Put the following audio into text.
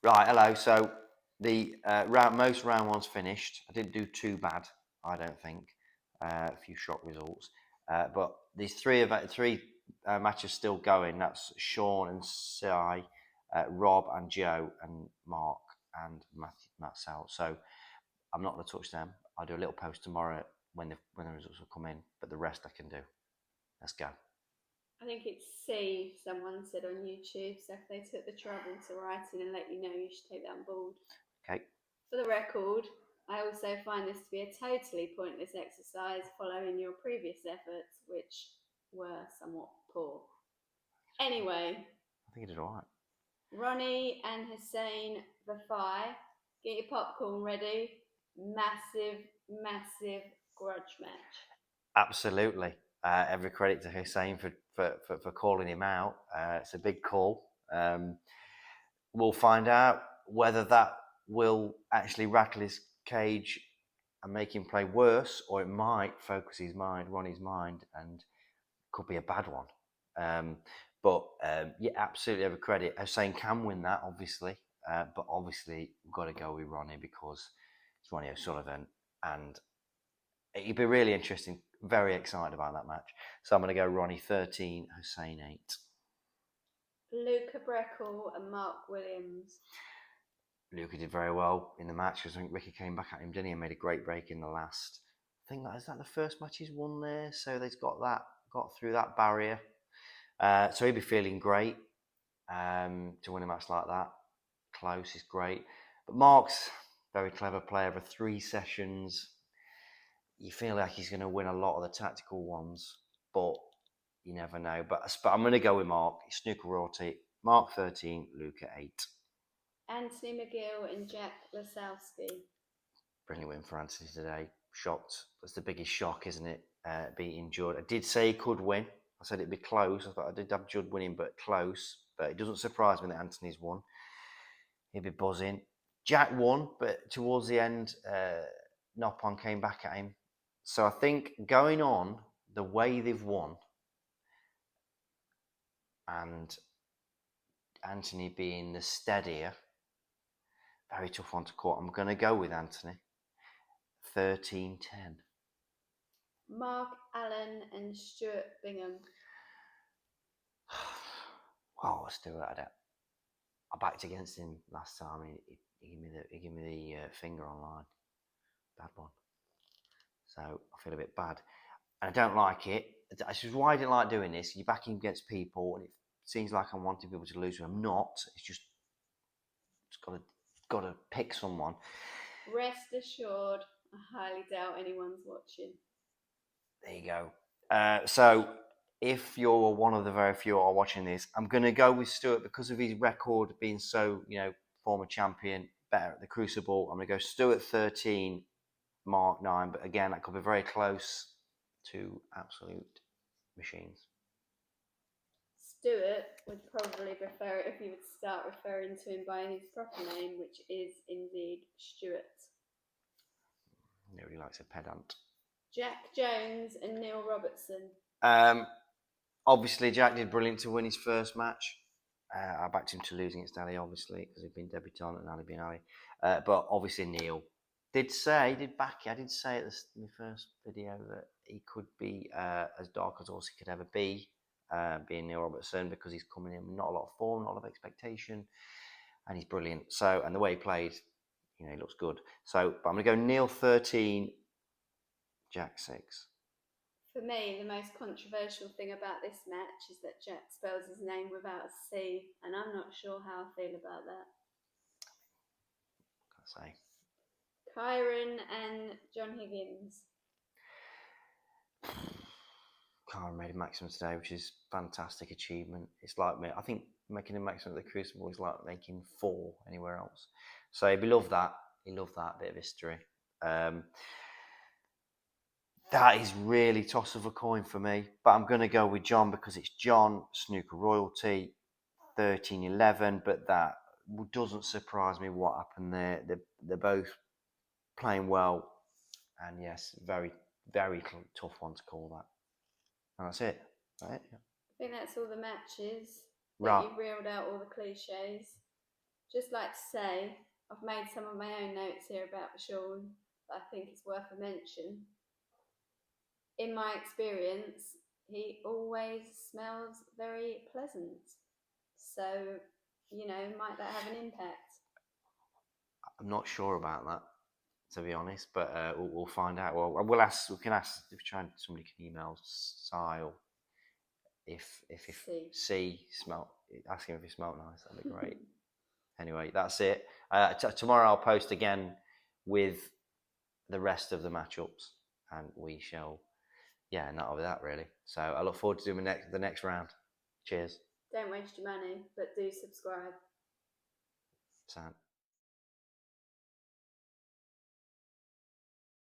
Right, hello. So the most round ones finished. I didn't do too bad, I don't think. A few shock results, but these three matches still going. That's Sean and Cy, Rob and Joe and Mark and Matt Sell. So I'm not going to touch them. I'll do a little post tomorrow when the results will come in. But the rest I can do. Let's go. I think it's C, someone said on YouTube. So if they took the trouble to write in and let you know, you should take that on board. Okay. For the record, I also find this to be a totally pointless exercise following your previous efforts, which were somewhat poor. Anyway, I think you did all right. Ronnie and Hussein Vafai, get your popcorn ready. Massive, massive grudge match. Absolutely. Every credit to Hussein for calling him out. It's a big call. We'll find out whether that will actually rattle his cage and make him play worse, or it might focus his mind, Ronnie's mind, and could be a bad one. But yeah, absolutely every credit. Hussein can win that, obviously, but obviously we've got to go with Ronnie because it's Ronnie O'Sullivan, and it'd be really interesting. Very excited about that match. So I'm going to go Ronnie 13, Hussein 8. Luca Breckle and Mark Williams. Luca did very well in the match because I think Ricky came back at him, didn't he? And made a great break in the last. I think that is that the first match he's won there. So they've got through that barrier. So he'd be feeling great to win a match like that. Close is great. But Mark's very clever player. Over 3 sessions, you feel like he's going to win a lot of the tactical ones, but you never know. But I'm going to go with Mark. Snooker royalty. Mark 13, Luca 8. Anthony McGill and Jack Lasowski. Brilliant win for Anthony today. Shocked. That's the biggest shock, isn't it? Beating Judd. I did say he could win. I said it'd be close. I thought I did have Judd winning, but close. But it doesn't surprise me that Anthony's won. He'd be buzzing. Jack won, but towards the end, Nopon came back at him. So I think going on the way they've won, and Anthony being the steadier, very tough one to call. I'm going to go with Anthony. 13-10. Mark Allen and Stuart Bingham. Well, Stuart, I backed against him last time. He gave me the finger online. Bad one. So I feel a bit bad. And I don't like it. This is why I didn't like doing this. You're backing against people, and it seems like I'm wanting people to lose. I'm not. It's got to pick someone. Rest assured, I highly doubt anyone's watching. There you go. So if you're one of the very few who are watching this, I'm going to go with Stuart because of his record being so, former champion, better at the Crucible. I'm going to go Stuart 13, Mark 9. But again, that could be very close to absolute machines. Stuart would probably prefer it if you would start referring to him by his proper name, which is indeed Stuart. Nobody likes a pedant. Jack Jones and Neil Robertson. Obviously, Jack did brilliant to win his first match. I backed him to losing against Ali, obviously, because he'd been debutant and Ali being Ali. But obviously, Neil I did say at in the first video that he could be as dark as horse he could ever be, being Neil Robertson, because he's coming in with not a lot of form, not a lot of expectation, and he's brilliant. So, and the way he played, he looks good. So, but I'm going to go Neil 13, Jack 6. For me, the most controversial thing about this match is that Jack spells his name without a C, and I'm not sure how I feel about that. Can't say. Kyren and John Higgins. Kyren made a maximum today, which is fantastic achievement. It's like me. I think making a maximum at the Crucible is like making 4 anywhere else. So he loved that. He loved that bit of history. That is really toss of a coin for me, but I'm going to go with John because it's John, Snooker royalty, 13-11. But that doesn't surprise me what happened there. They're both playing well, and yes, very, very tough one to call that. And that's it. Right? I think that's all the matches. Right. You've reeled out all the cliches. Just like to say, I've made some of my own notes here about Sean that I think is worth a mention. In my experience, he always smells very pleasant. So, might that have an impact? I'm not sure about that, to be honest, but we'll find out. Well, we'll ask. We can ask if somebody can email Sile if C smell. Ask him if he smelled nice. That'd be great. Anyway, that's it. Tomorrow I'll post again with the rest of the matchups, and we shall. Yeah, not over that really. So I look forward to doing the next round. Cheers. Don't waste your money, but do subscribe. Sam.